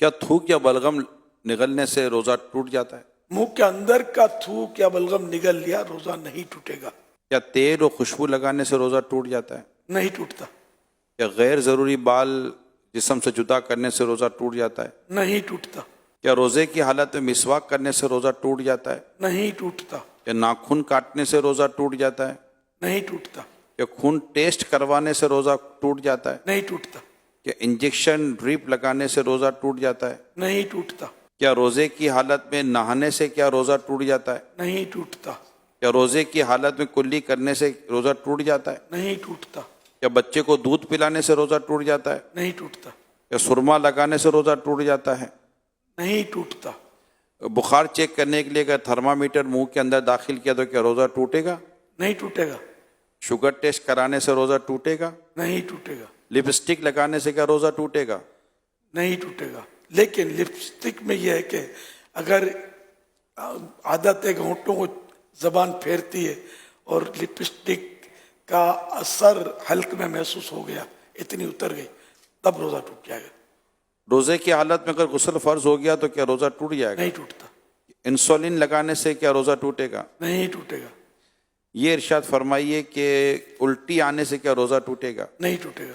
क्या थूक या बलगम निगलने से रोजा टूट जाता है? मुंह के अंदर का थूक या बलगम निगल लिया, रोजा नहीं टूटेगा। क्या तेल और खुशबू लगाने से रोजा टूट जाता है? नहीं टूटता। क्या गैर जरूरी बाल जिस्म से जुदा करने से रोजा टूट जाता है? नहीं टूटता। क्या रोजे की हालत में मिसवाक करने से रोजा टूट जाता है? नहीं टूटता। क्या नाखून काटने से रोजा टूट जाता है? नहीं टूटता। क्या खून टेस्ट करवाने से रोजा टूट जाता है? नहीं टूटता। क्या इंजेक्शन ड्रिप लगाने से रोजा टूट जाता है? नहीं टूटता। क्या रोजे की हालत में नहाने से क्या रोजा टूट जाता है? नहीं टूटता। क्या रोजे की हालत में कुल्ली करने से रोजा टूट जाता है? नहीं टूटता। क्या बच्चे को दूध पिलाने से रोजा टूट जाता है? नहीं टूटता। क्या सुरमा लगाने से रोजा टूट जाता है? नहीं टूटता। बुखार चेक करने के लिए अगर थर्मामीटर मुंह के अंदर दाखिल किया तो क्या रोजा टूटेगा? नहीं टूटेगा। शुगर टेस्ट कराने से रोजा टूटेगा? नहीं टूटेगा। लिपस्टिक लगाने से क्या रोजा टूटेगा? नहीं टूटेगा। लेकिन लिपस्टिक में यह है कि अगर आदत है कि होंठों को जबान फेरती है और लिपस्टिक का असर हल्क में महसूस हो गया, इतनी उतर गई, तब रोजा टूट जाएगा। रोजे की हालत में अगर गुस्ल फर्ज हो गया तो क्या रोजा टूट जाएगा? नहीं टूटता। इंसुलिन लगाने से क्या रोजा टूटेगा? नहीं टूटेगा। ये इरशाद फरमाइए कि उल्टी आने से क्या रोजा टूटेगा? नहीं टूटेगा।